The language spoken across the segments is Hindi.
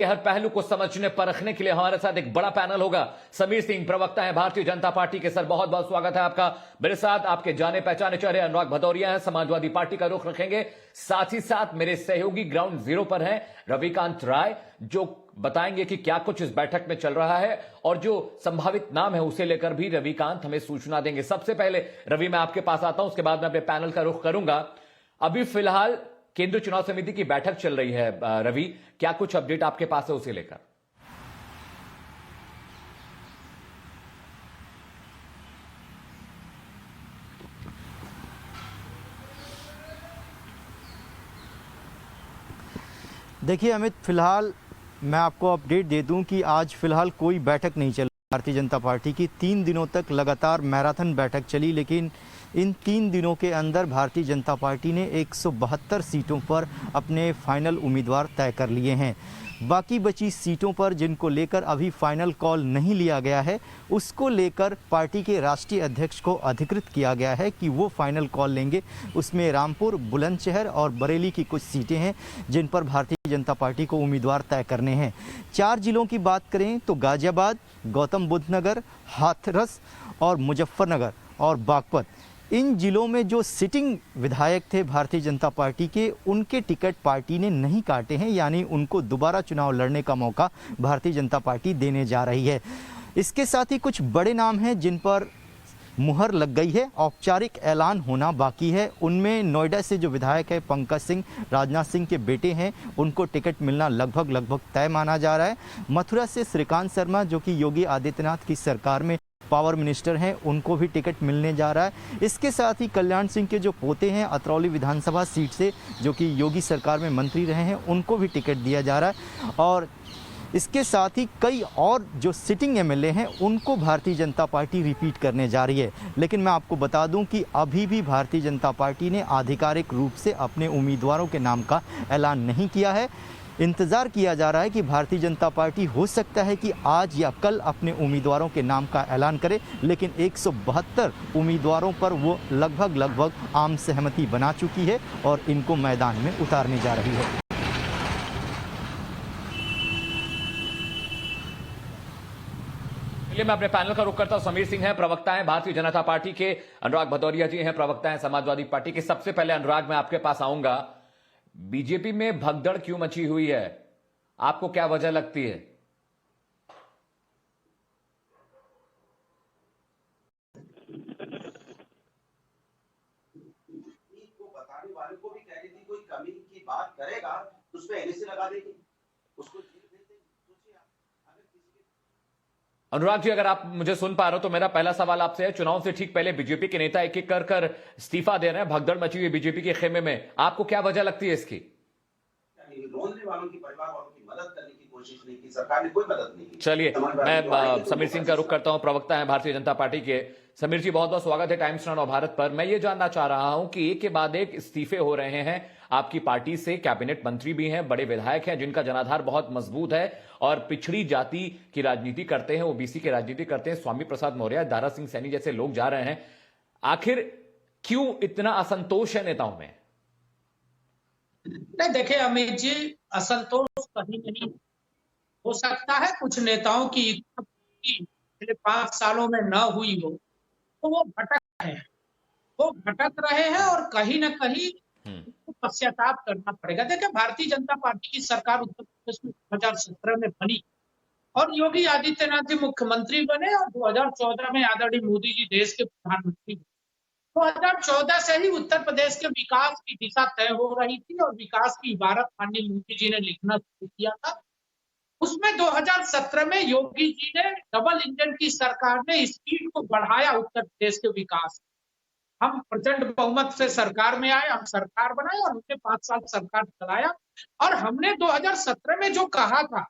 के हर पहलू को समझने परखने के लिए हमारे साथ एक बड़ा पैनल होगा। समीर सिंह प्रवक्ता है भारतीय जनता पार्टी के। सर बहुत बहुत स्वागत है आपका। मेरे साथ आपके जाने पहचाने चेहरे अनुराग भदौरिया हैं, समाजवादी पार्टी का रुख रखेंगे। साथ ही साथ मेरे सहयोगी ग्राउंड जीरो पर हैं रविकांत राय, जो बताएंगे कि क्या कुछ इस बैठक में चल रहा है और जो संभावित नाम है उसे लेकर भी रविकांत हमें सूचना देंगे। सबसे पहले रवि मैं आपके पास आता हूं, उसके बाद मैं अपने पैनल का रुख करूंगा। अभी फिलहाल केंद्रीय चुनाव समिति की बैठक चल रही है। रवि, क्या कुछ अपडेट आपके पास है उसे लेकर? देखिए अमित, फिलहाल मैं आपको अपडेट दे दूं कि आज फिलहाल कोई बैठक नहीं चल भारतीय जनता पार्टी की। 3 दिनों तक लगातार मैराथन बैठक चली, लेकिन इन 3 दिनों के अंदर भारतीय जनता पार्टी ने 172 सीटों पर अपने फाइनल उम्मीदवार तय कर लिए हैं। बाकी बची सीटों पर जिनको लेकर अभी फाइनल कॉल नहीं लिया गया है, उसको लेकर पार्टी के राष्ट्रीय अध्यक्ष को अधिकृत किया गया है कि वो फाइनल कॉल लेंगे। उसमें रामपुर, बुलंदशहर और बरेली की कुछ सीटें हैं जिन पर भारतीय जनता पार्टी को उम्मीदवार तय करने हैं। 4 जिलों की बात करें तो गाजियाबाद, गौतम बुद्ध नगर, हाथरस और मुजफ्फरनगर और बागपत, इन जिलों में जो सिटिंग विधायक थे भारतीय जनता पार्टी के, उनके टिकट पार्टी ने नहीं काटे हैं, यानी उनको दोबारा चुनाव लड़ने का मौका भारतीय जनता पार्टी देने जा रही है। इसके साथ ही कुछ बड़े नाम हैं जिन पर मुहर लग गई है, औपचारिक ऐलान होना बाकी है। उनमें नोएडा से जो विधायक है पंकज सिंह, राजनाथ सिंह के बेटे हैं, उनको टिकट मिलना लगभग तय माना जा रहा है। मथुरा से श्रीकांत शर्मा, जो कि योगी आदित्यनाथ की सरकार में पावर मिनिस्टर हैं, उनको भी टिकट मिलने जा रहा है। इसके साथ ही कल्याण सिंह के जो पोते हैं अतरौली विधानसभा सीट से, जो कि योगी सरकार में मंत्री रहे हैं, उनको भी टिकट दिया जा रहा है। और इसके साथ ही कई और जो सिटिंग एमएलए हैं उनको भारतीय जनता पार्टी रिपीट करने जा रही है। लेकिन मैं आपको बता दूं कि अभी भी भारतीय जनता पार्टी ने आधिकारिक रूप से अपने उम्मीदवारों के नाम का ऐलान नहीं किया है। इंतज़ार किया जा रहा है कि भारतीय जनता पार्टी हो सकता है कि आज या कल अपने उम्मीदवारों के नाम का ऐलान करे, लेकिन 172 उम्मीदवारों पर वो लगभग आम सहमति बना चुकी है और इनको मैदान में उतारने जा रही है। मैं अपने पैनल का रुख करता हूं। समीर सिंह हैं, प्रवक्ता हैं भारतीय जनता पार्टी के। अनुराग भदौरिया जी हैं, प्रवक्ता हैं समाजवादी पार्टी के। सबसे पहले अनुराग, मैं आपके पास आऊंगा। बीजेपी में भगदड़ क्यों मची हुई है, आपको क्या वजह लगती है? को बताने वाले को भी कह रही थी कोई कमी की बात करेगा तो उस पे एनएसए लगा देगी, उसको अनुराग जी, अगर आप मुझे सुन पा रहे हो तो मेरा पहला सवाल आपसे है, चुनाव से ठीक पहले बीजेपी के नेता एक एक कर इस्तीफा दे रहे हैं, भगदड़ मची हुई बीजेपी के खेमे में, आपको क्या वजह लगती है इसकी? रोने वालों की, परिवार वालों की मदद करने की कोशिश नहीं की, सरकार ने कोई मदद नहीं की। चलिए, मैं समीर सिंह का रुख करता हूं, प्रवक्ता है भारतीय जनता पार्टी के। समीर जी, बहुत बहुत स्वागत है टाइम्स नाउ भारत पर। मैं ये जानना चाह रहा हूं कि एक के बाद एक इस्तीफे हो रहे हैं आपकी पार्टी से, कैबिनेट मंत्री भी हैं, बड़े विधायक हैं जिनका जनाधार बहुत मजबूत है और पिछड़ी जाति की राजनीति करते हैं, ओबीसी की राजनीति करते हैं। स्वामी प्रसाद मौर्य, दारा सिंह सैनी जैसे लोग जा रहे हैं। आखिर क्यों इतना असंतोष है नेताओं में? नहीं, देखिए अमित जी, असंतोष कहीं नहीं हो सकता है। कुछ नेताओं की इच्छा पिछले 5 सालों में न हुई हो तो वो भटक रहे हैं और कहीं ना कहीं पश्चाताप करना पड़ेगा। देखिए, भारतीय जनता पार्टी की सरकार उत्तर प्रदेश में 2017 में बनी और योगी आदित्यनाथ जी मुख्यमंत्री बने और 2014 में आदरणीय मोदी जी देश के प्रधानमंत्री बने। 2014 से ही उत्तर प्रदेश के विकास की दिशा तय हो रही थी और विकास की इबारत माननीय मोदी जी ने लिखना शुरू किया था। उसमें 2017 में योगी जी ने, डबल इंजन की सरकार ने स्पीड को बढ़ाया उत्तर प्रदेश के विकास। हम प्रचंड बहुमत से सरकार में आए, हम सरकार बनाए और हमने 5 साल सरकार चलाया। और हमने 2017 में जो कहा था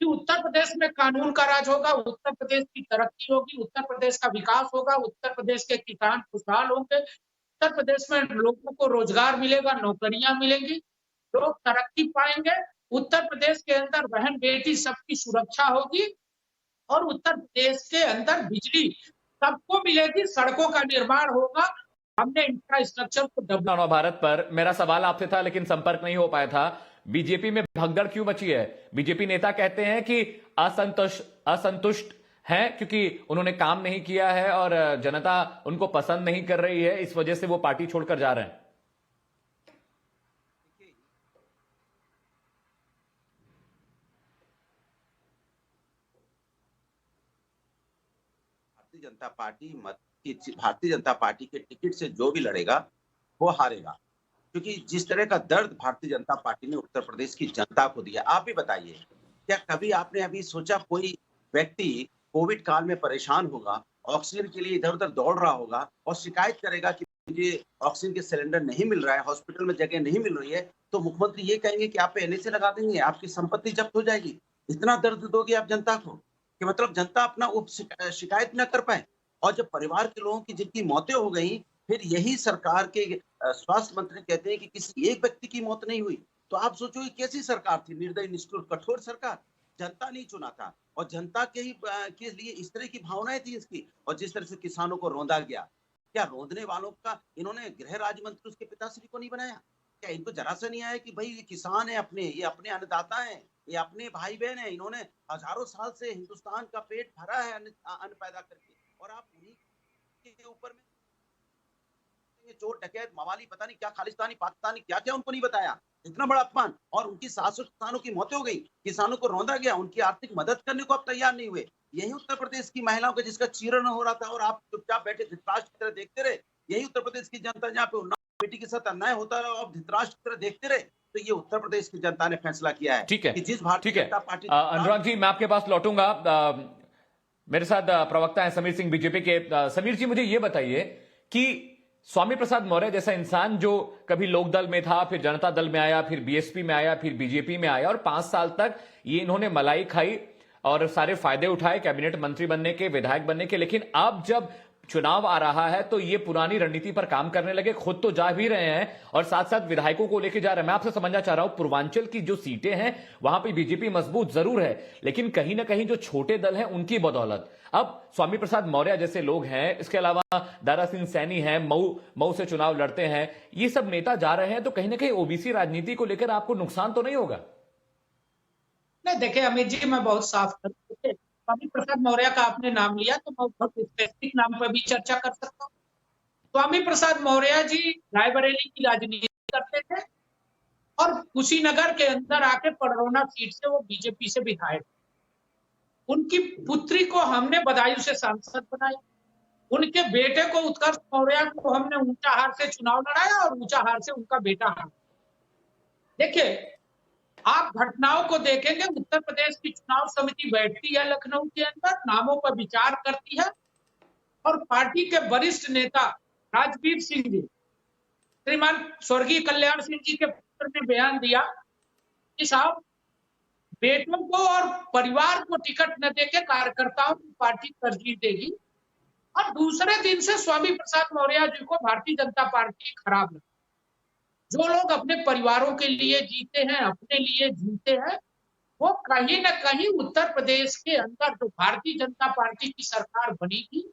कि उत्तर प्रदेश में कानून का राज होगा, उत्तर प्रदेश की तरक्की होगी, उत्तर प्रदेश का विकास होगा, उत्तर प्रदेश के किसान खुशहाल होंगे, उत्तर प्रदेश में लोगों को रोजगार मिलेगा, नौकरियां मिलेंगी, लोग तरक्की पाएंगे, उत्तर प्रदेश के अंदर बहन बेटी सबकी सुरक्षा होगी और उत्तर प्रदेश के अंदर बिजली सबको मिलेगी, सड़कों का निर्माण होगा। हमने इंफ्रास्ट्रक्चर को भारत पर मेरा सवाल आपसे था लेकिन संपर्क नहीं हो पाया था। बीजेपी में भगदड़ क्यों मची है? बीजेपी नेता कहते हैं कि असंतुष्ट हैं क्योंकि उन्होंने काम नहीं किया है और जनता उनको पसंद नहीं कर रही है, इस वजह से वो पार्टी छोड़कर जा रहे हैं। भारतीय जनता पार्टी के टिकट से जो भी लड़ेगा वो हारेगा, क्योंकि जिस तरह का दर्द भारतीय जनता पार्टी ने उत्तर प्रदेश की जनता को दिया। आप ही बताइए, क्या कभी आपने अभी सोचा कोई व्यक्ति कोविड काल में परेशान होगा, ऑक्सीजन के लिए इधर उधर दौड़ रहा होगा और शिकायत करेगा कि मुझे ऑक्सीजन के सिलेंडर नहीं मिल रहा है, हॉस्पिटल में जगह नहीं मिल रही है, तो मुख्यमंत्री ये कहेंगे कि आप पे एनएसए लगा देंगे, आपकी संपत्ति जब्त हो जाएगी। इतना दर्द दोगे आप जनता को कि मतलब जनता अपना शिकायत न कर पाए। और जब परिवार के लोगों की जिनकी मौतें हो गई, फिर यही सरकार के स्वास्थ्य मंत्री कहते हैं कि किसी एक व्यक्ति की मौत नहीं हुई, तो आप सोचो ये कैसी सरकार थी? निर्दयी, निष्ठुर, कठोर सरकार। जनता नहीं चुना था और जनता के लिए इस तरह की भावनाएं थी इसकी। और जिस तरह से किसानों को रौंदा गया, क्या रोंदने वालों का इन्होंने गृह राज्य मंत्री उसके पिताश्री को नहीं बनाया? क्या इनको जरा सा नहीं आया कि भाई ये किसान है अपने, ये अपने अन्नदाता हैं, ये अपने भाई बहन है, इन्होंने हजारों साल से हिंदुस्तान का पेट भरा है अन्न पैदा करके, और आप उन्हीं के ऊपर में ये चोर डकैत मवाली पता नहीं क्या खालिस्तानी पाकिस्तानी क्या क्या उनको नहीं बताया। इतना बड़ा अपमान। और उनकी 700 किसानों की मौतें हो गई, किसानों को रौंदा गया, उनकी आर्थिक मदद करने को आप तैयार नहीं हुए। यही उत्तर प्रदेश की महिलाओं का जिसका चीरण हो रहा था और आप चुपचाप बैठे धृतराष्ट्र की तरह देखते रहे। यही उत्तर प्रदेश की जनता जहाँ पे उन्नाव बेटी के साथ अन्याय होता रहा, आप धृतराष्ट्र की तरह देखते रहे। तो ये उत्तर प्रदेश की जनता ने फैसला किया है। ठीक है, कि जिस भारतीय जनता पार्टी अनुराग जी, मैं आपके पास लौटूंगा। मेरे साथ प्रवक्ता है समीर सिंह बीजेपी के। समीर जी, मुझे यह बताइए कि स्वामी प्रसाद मौर्य जैसा इंसान जो कभी लोकदल में था, फिर जनता दल में आया, फिर बीएसपी में आया, फिर बीजेपी में आया और 5 साल तक ये इन्होंने मलाई खाई और सारे फायदे उठाए कैबिनेट मंत्री बनने के, विधायक बनने के। लेकिन अब जब चुनाव आ रहा है तो ये पुरानी रणनीति पर काम करने लगे, खुद तो जा भी रहे हैं और साथ साथ विधायकों को लेकर जा रहे हैं। मैं आपसे समझना चाह रहा हूं, पूर्वांचल की जो सीटें हैं वहां पे बीजेपी मजबूत जरूर है, लेकिन कहीं ना कहीं जो छोटे दल हैं उनकी बदौलत अब स्वामी प्रसाद मौर्य जैसे लोग हैं, इसके अलावा दारा सिंह सैनी हैं, मऊ से चुनाव लड़ते हैं, ये सब नेता जा रहे हैं, तो कहीं ना कहीं ओबीसी राजनीति को लेकर आपको नुकसान तो नहीं होगा? नहीं, देखिए अमित जी, मैं बहुत साफ कर, स्वामी प्रसाद मौर्य का आपने नाम लिया तो मैं बहुत स्पेसिफिक नाम पर भी चर्चा कर सकता हूँ। स्वामी प्रसाद मौर्य जी रायबरेली की राजनीति करते थे और कुशीनगर के अंदर आके पडरौना सीट से वो बीजेपी से विधायक। उनकी पुत्री को हमने बदायूं से सांसद बनाया, उनके बेटे को उत्कर्ष मौर्य को हमने ऊंचाहार से चुनाव लड़ाया और ऊंचाहार से उनका बेटा हारा। देखिए, आप घटनाओं को देखेंगे, उत्तर प्रदेश की चुनाव समिति बैठती है लखनऊ के अंदर, नामों पर विचार करती है और पार्टी के वरिष्ठ नेता राजवीर सिंह जी, श्रीमान स्वर्गीय कल्याण सिंह जी के पुत्र ने बयान दिया कि साहब बेटों को और परिवार को टिकट न देके कार्यकर्ताओं को पार्टी तरजीह देगी। और दूसरे दिन से स्वामी प्रसाद मौर्य जी को भारतीय जनता पार्टी खराब लगी। जो लोग अपने परिवारों के लिए जीते हैं, अपने लिए जीते हैं, वो कहीं न कहीं उत्तर प्रदेश के अंदर जो भारतीय जनता पार्टी की सरकार बनी थी,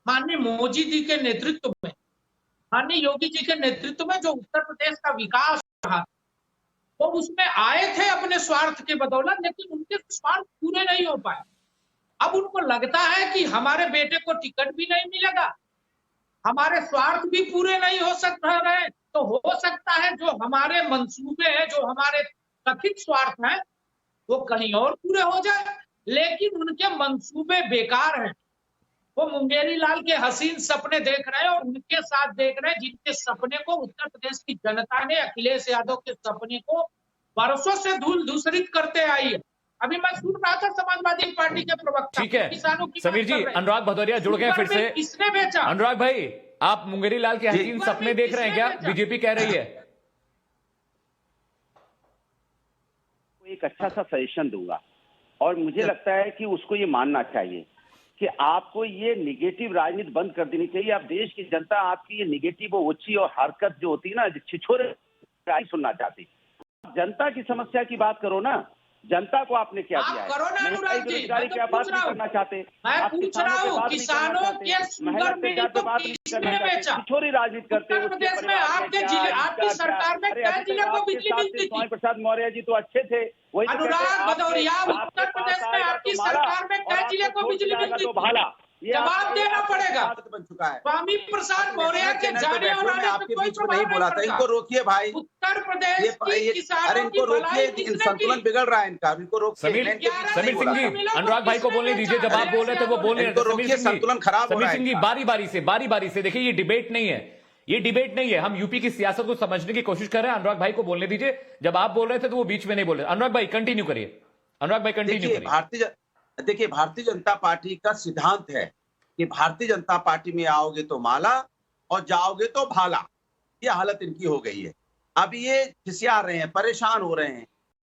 माननीय मोदी जी के नेतृत्व में, माननीय योगी जी के नेतृत्व में जो उत्तर प्रदेश का विकास रहा, वो उसमें आए थे अपने स्वार्थ के बदौलत, लेकिन उनके स्वार्थ पूरे नहीं हो पाए। अब उनको लगता है कि हमारे बेटे को टिकट भी नहीं मिलेगा, हमारे स्वार्थ भी पूरे नहीं हो सकता है, तो हो सकता है जो हमारे मंसूबे हैं, जो हमारे कथित स्वार्थ हैं, वो कहीं और पूरे हो जाए। लेकिन उनके मंसूबे बेकार हैं। वो मुंगेरी लाल के हसीन सपने देख रहे हैं और उनके साथ देख रहे हैं जिनके सपने को उत्तर प्रदेश की जनता ने, अखिलेश यादव के सपने को बरसों से धूल धूसरित करते आई है। अभी मैं सुन रहा था समाजवादी पार्टी के प्रवक्ता, ठीक है किसानों की समीर जी, अनुराग भदौरिया जुड़ गए फिर से। किसने बेचा? अनुराग भाई, आप मुंगेरी लाल के हसीन सपने देख रहे हैं क्या? बीजेपी कह रही है। एक अच्छा सा सजेशन दूंगा और मुझे लगता है कि उसको ये मानना चाहिए कि आपको ये निगेटिव राजनीति बंद कर देनी चाहिए। आप देश की जनता आपकी ये निगेटिव ओछी और हरकत जो होती है ना, छिछोरे सुनना चाहती। जनता की समस्या की बात करो ना, जनता को आपने क्या आप दिया है? करो ना महंगाई अनुराग जी, बेरोजगारी मैं तो की आप बात पूछ रहा नहीं हूं। करना चाहते, मैं आप पूछ रहा किसानों हूं, की बात नहीं करना किसानों चाहते, के शुगर मेहनत मिल पे को बात नहीं किसने करना चाहते, बेचा? छिछोरी राजनीति करते उत्तर उसके प्रदेश में परिवार में आपके क्या, जिले, इसका आपकी क्या? सरकार में अरे क्या अभी जिले तक को आपके बिजली साथ थे मिलती थी? स्वामी प्रसाद मौर्य जी तो अच्छे थे, वही तो कहते हैं, अनुराग आपके भदौरिया, आपके उत्तर पास प्रदेश में आएगा आपकी तो माला सरकार में और क्या जिले आपको को छोड़ के बिजली जाएगा मिलती तो थी? भाला। ये जवाब देना पड़ेगा। बन चुका है। स्वामी प्रसाद आप मौर्य नेशनल के चैनल पे जाने बैठे और हो, मैं आने से आपके कोई बीच में प्रभाव नहीं नहीं बोला था। पड़ता। इनको रोकिए भाई। उत्तर प्रदेश ये की किसानों अरे की इनको भलाई रोकिए, किसने संतुलन की? बिगड़ रहा है इनका, इनको रोकिए। समीर मैं इनके बीच में समीर नहीं सिंह बोला जी, था। मिला तो अनुराग भाई को किसने बोलने दीजिए, बेचा? जब आप बोल रहे थे वो बोल रहे इनको थे। रोकिए, समीर सिंह जी, संतुलन खराब हो रहा समीर है सिंह जी, इनका। बारी बारी से देखिए, ये डिबेट नहीं है, ये डिबेट नहीं है। हम यूपी की सियासत को समझने की कोशिश कर रहे हैं। अनुराग भाई को बोलने दीजिए। जब आप बोल रहे थे तो वो बीच में नहीं बोल रहे। अनुराग भाई कंटिन्यू करिए, अनुराग भाई कंटिन्यू करिए। देखिए भारतीय जनता पार्टी का सिद्धांत है कि भारतीय जनता पार्टी में आओगे तो माला और जाओगे तो भाला। ये हालत इनकी हो गई है। अब ये खिसिया रहे हैं, परेशान हो रहे हैं।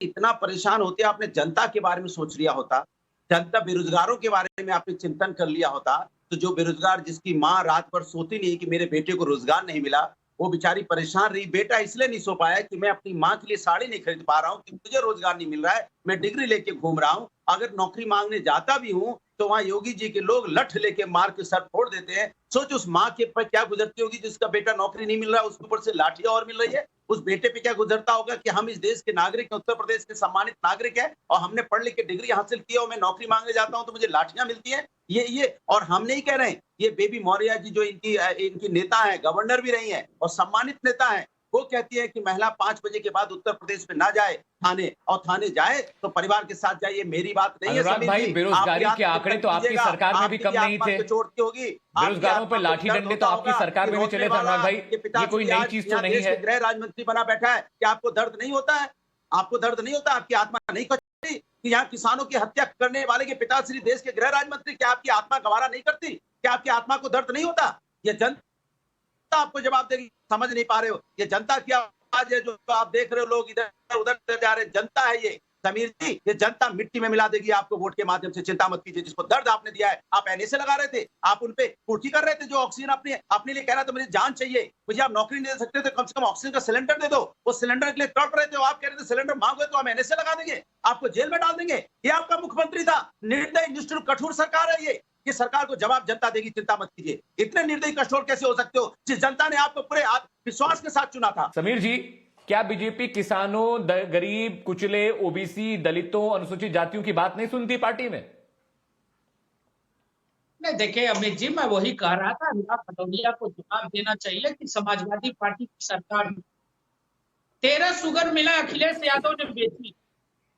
इतना परेशान होते आपने जनता के बारे में सोच लिया होता, जनता बेरोजगारों के बारे में आपने चिंतन कर लिया होता, तो जो बेरोजगार जिसकी माँ रात भर सोती नहीं कि मेरे बेटे को रोजगार नहीं मिला, वो बेचारी परेशान रही। बेटा इसलिए नहीं सो पाया कि मैं अपनी माँ के लिए साड़ी नहीं खरीद पा रहा हूँ, कि मुझे रोजगार नहीं मिल रहा है, मैं डिग्री लेके घूम रहा हूँ। अगर नौकरी मांगने जाता भी हूँ तो वहां योगी जी के लोग लठ लेके मार के सर फोड़ देते हैं। सोच उस माँ के पर क्या गुजरती होगी जिसका बेटा नौकरी नहीं मिल रहा है, उसके ऊपर से लाठियां और मिल रही है। उस बेटे पे क्या गुजरता होगा कि हम इस देश के नागरिक हैं, उत्तर प्रदेश के सम्मानित नागरिक है, और हमने पढ़ लिख के डिग्री हासिल की है और मैं नौकरी मांगने जाता हूं तो मुझे लाठियां मिलती हैं। ये और हम नहीं कह रहे हैं, ये बेबी मौर्य जी जो इनकी नेता है, गवर्नर भी रही है और सम्मानित नेता है, वो कहती है कि महिला 5 बजे के बाद उत्तर प्रदेश में ना जाए थाने, और थाने जाए तो परिवार के साथ जाए। ये मेरी बात नहीं है। अनुराग भाई, बेरोजगारी के आंकड़े तो आपकी सरकार में भी कम नहीं थे। चोट होगी, बेरोजगारों पर लाठी डंडे तो आपकी सरकार में भी चले थे। अनुराग भाई, ये कोई नई चीज तो नहीं है। गृह राज्य मंत्री बना बैठा है, क्या आपको दर्द नहीं होता है? आपको दर्द नहीं होता? आपकी आत्मा नहीं कचती कि यहाँ किसानों की हत्या करने वाले के पिताश्री देश के गृह राज्य मंत्री, क्या आपकी आत्मा गवारा नहीं करती? क्या आपकी आत्मा को दर्द नहीं होता? ये जनता आपको जवाब देगी, समझ नहीं पा रहे हो। ये जनता की आवाज है जो आप देख रहे हो, लोग इधर उधर जा रहे, जनता है ये। समीर जी, ये जनता मिट्टी में मिला देगी आपको वोट के माध्यम से, चिंता मत कीजिए। जिसको दर्द आपने दिया है, आप एनएसए लगा रहे थे, आप उनपे पूर्ति कर रहे थे। जो ऑक्सीजन अपने लिए कह रहा था मुझे जान चाहिए, मुझे आप नौकरी नहीं दे सकते तो कम से कम ऑक्सीजन का सिलेंडर दे दो। वो सिलेंडर के लिए तड़प रहे थे, आप कह रहे थे सिलेंडर मांगोगे तो हम एनएसए लगा देंगे, आपको जेल में डाल देंगे। ये आपका मुख्यमंत्री था। निर्दयी, निष्ठुर, कठोर सरकार है ये। कि सरकार को जवाब जनता देगी, चिंता मत कीजिए। इतने निर्दयी, कठोर कैसे हो सकते हो जिस जनता ने आपको पूरे विश्वास के साथ चुना था? समीर जी, क्या बीजेपी किसानों, गरीब, कुचले, ओबीसी, दलितों, अनुसूचित जातियों की बात नहीं सुनती पार्टी में? नहीं, देखिए अमित जी, मैं वही कह रहा था, अनुराग भदौरिया को जवाब देना चाहिए कि समाजवादी पार्टी की सरकार में 13 शुगर मिला अखिलेश यादव ने बेची।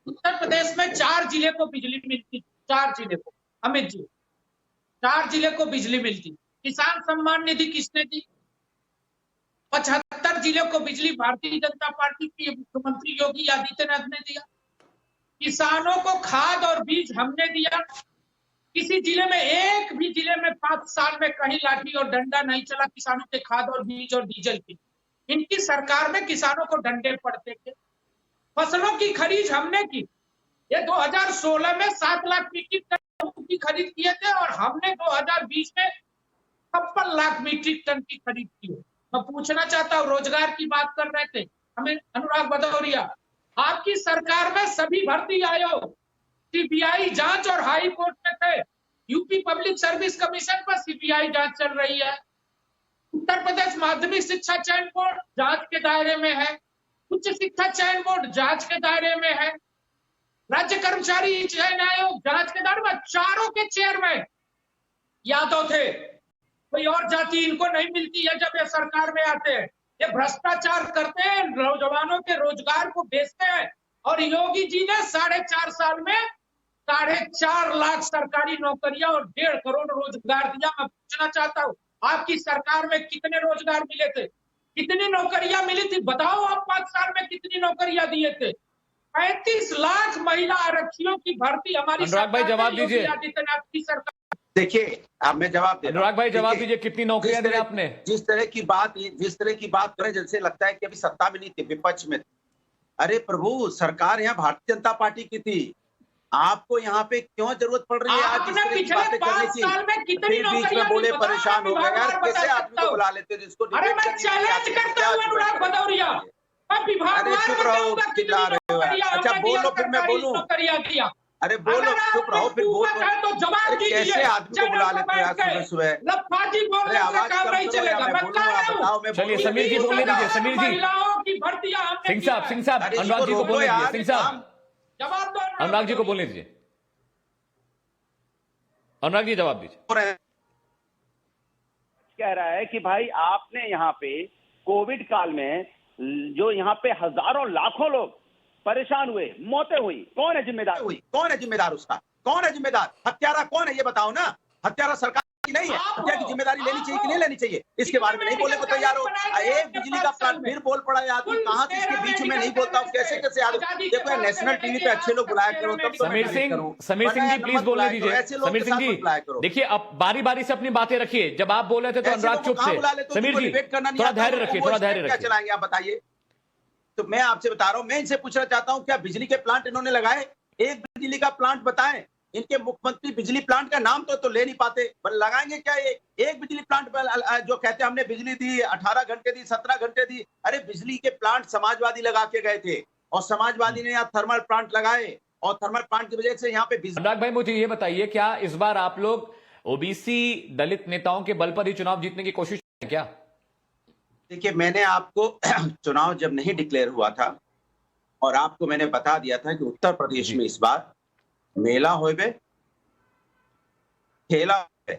उत्तर प्रदेश में 4 जिले को बिजली मिलती, 4 जिले को, अमित जी 4 जिले को बिजली मिलती। किसान सम्मान निधि किसने दी? 75 जिले को बिजली भारतीय जनता पार्टी की मुख्यमंत्री योगी आदित्यनाथ ने दिया। किसानों को खाद और बीज हमने दिया। किसी जिले में, एक भी जिले में 5 साल में कहीं लाठी और डंडा नहीं चला किसानों के खाद और बीज और डीजल की। इनकी सरकार में किसानों को डंडे पड़ते थे। फसलों की खरीद हमने की। ये 2016 में 7 लाख मीट्रिक टन की खरीद किए थे और हमने 2020 में 56 लाख मीट्रिक टन की खरीद की है। मैं पूछना चाहता हूँ, रोजगार की बात कर रहे थे हमें अनुराग भदौरिया, आपकी सरकार में सभी भर्ती आयोग, सीबीआई जांच और हाई कोर्ट में थे। यूपी पब्लिक सर्विस कमीशन पर सीबीआई जांच चल रही है। उत्तर प्रदेश माध्यमिक शिक्षा चयन बोर्ड जांच के दायरे में है। उच्च शिक्षा चयन बोर्ड जांच के दायरे में है। राज्य कर्मचारी चयन आयोग जांच के दायरे में। चारों के चेयरमैन यादव थे। कोई और जाति इनको नहीं मिलती है जब ये सरकार में आते हैं। ये भ्रष्टाचार करते हैं, नौजवानों के रोजगार को बेचते हैं। और योगी जी ने 4.5 साल में 4.5 लाख सरकारी नौकरियां और 1.5 करोड़ रोजगार दिया। मैं पूछना चाहता हूँ, आपकी सरकार में कितने रोजगार मिले थे? कितनी नौकरियां मिली थी? बताओ, आप 5 साल में कितनी नौकरियां दिए थे? 35 लाख महिला आरक्षियों की भर्ती हमारी अनुराग भाई जवाब दीजिए। आदित्यनाथ की सरकार। देखिए, अब मैं जवाब दे रहा हूं। अनुराग भाई जवाब दीजिए, कितनी नौकरियां दी आपने? जिस तरह की बात करें, जैसे लगता है कि अभी सत्ता में नहीं थे, विपक्ष में थे। अरे प्रभु, सरकार यहाँ भारतीय जनता पार्टी की थी। आपको यहाँ पे क्यों जरूरत पड़ रही है आज इस तरह की बातें करने की? फिर बीच में बोले परेशान हो गए यार, कैसे आदमी को बुला लेते हो जिसको अरे मैं चैलेंज करता हूं अनुराग भदौरिया, मैं विभाग अरे चुप रहो, चिल्ला रहे हो यार। अच्छा बोलो फिर मैं बोलूं। दिया। अरे बोलो, चुप रहो फिर बोलो। तो जवाब अरे कैसे आदमी को बुला लेते हो यार सुबह सुबह। लफाजी बोलने से आवाज काम कम नहीं करो चलेगा। यार, मैं मैं बोलूंगा, कह रहा हूं। बताओ मैं चलिए बोलूंगा। समीर जी बोलने दीजिए, समीर जी। महिलाओं की भर्तियां हमने सिंह साहब, सिंह साहब, अरे अनुराग जी इसको को बोलने रोको दीजिए, यार, सिंह साहब, जवाब दो। अनुराग जी को बोलने दीजिए, अनुराग जी जवाब दीजिए। कह रहा है कि भाई आपने यहाँ पे कोविड काल में जो यहाँ पे हजारों लाखों लोग परेशान हुए, मौतें हुई, कौन है जिम्मेदार? कौन है जिम्मेदार उसका? कौन है जिम्मेदार? हत्यारा कौन है ये बताओ ना। हत्यारा सरकार की नहीं है। हत्या की जिम्मेदारी लेनी चाहिए कि नहीं लेनी चाहिए, इसके बारे में नहीं बोलने को तैयार हो। एक बिजली का प्लांट फिर बोल पड़ा है आदमी, कहां से इसके बीच में नहीं बोलता हूं, कैसे कैसे आदमी। देखो नेशनल टीवी पे अच्छे लोग बुलाया करो, तब तो समीर सिंह जी प्लीज बोलने दीजिए। समीर सिंह जी देखिए, अब बारी बारी से अपनी बातें रखिए। जब आप बोल रहे थे तो अनुराग चुप थे। समीर जी थोड़ा धैर्य रखिए, थोड़ा धैर्य क्या रखिए। चलाएंगे आप बताइए। तो मैं आपसे बता रहा हूं, मैं इनसे पूछना चाहता हूं क्या बिजली के प्लांट इन्होंने लगाए? एक बिजली का प्लांट बताएं। इनके मुख्यमंत्री बिजली प्लांट का नाम तो ले नहीं पाते, पर लगाएंगे क्या? एक बिजली प्लांट पर जो कहते हैं हमने बिजली दी, 18 घंटे दी, 17 घंटे दी। अरे बिजली के प्लांट समाजवादी लगा के गए थे और समाजवादी ने यहाँ थर्मल प्लांट लगाए और थर्मल प्लांट की वजह से यहाँ पे बिजली। अनुराग भाई मुझे ये बताइए, क्या इस बार आप लोग ओबीसी दलित नेताओं के बल पर ही चुनाव जीतने की कोशिश करें क्या? देखिए मैंने आपको चुनाव जब नहीं डिक्लेयर हुआ था और आपको मैंने बता दिया था कि उत्तर प्रदेश में इस बार मेला होवे, खेला होवे।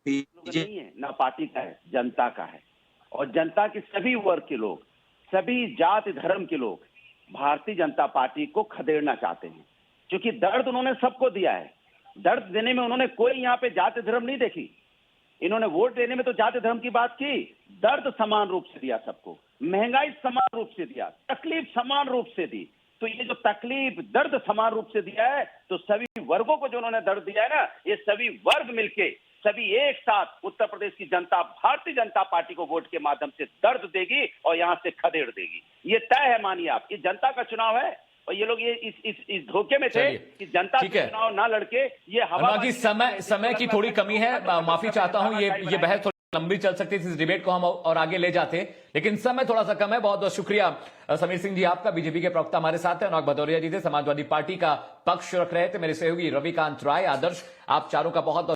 नहीं है ना, पार्टी का है, जनता का है। और जनता के सभी वर्ग के लोग, सभी जाति धर्म के लोग भारतीय जनता पार्टी को खदेड़ना चाहते हैं, क्योंकि दर्द उन्होंने सबको दिया है। दर्द देने में उन्होंने कोई यहाँ पे जाति धर्म नहीं देखी। इन्होंने वोट देने में तो जाति धर्म की बात की, दर्द समान रूप से दिया सबको, महंगाई समान रूप से दिया, तकलीफ समान रूप से दी। तो ये जो तकलीफ दर्द समान रूप से दिया है, तो सभी वर्गों को जो उन्होंने दर्द दिया है ना, ये सभी वर्ग मिलके, सभी एक साथ उत्तर प्रदेश की जनता भारतीय जनता पार्टी को वोट के माध्यम से दर्द देगी और यहां से खदेड़ देगी। ये तय है, मानिए आप। ये जनता का चुनाव है और ये लोग ये इस धोखे में थे कि जनता ठीक है। चुनाव ना लड़के। ये अनुराग जी समय की थोड़ी कमी है, माफी चाहता हूं। ये बहस थोड़ी लंबी चल सकती थी, इस डिबेट को हम और आगे ले जाते, लेकिन समय थोड़ा सा कम है। बहुत बहुत शुक्रिया समीर सिंह जी आपका। बीजेपी के प्रवक्ता हमारे साथ है, अनुराग भदौरिया जी थे, समाजवादी पार्टी का पक्ष रख रहे थे, मेरे सहयोगी रविकांत राय, आदर्श, आप चारों का बहुत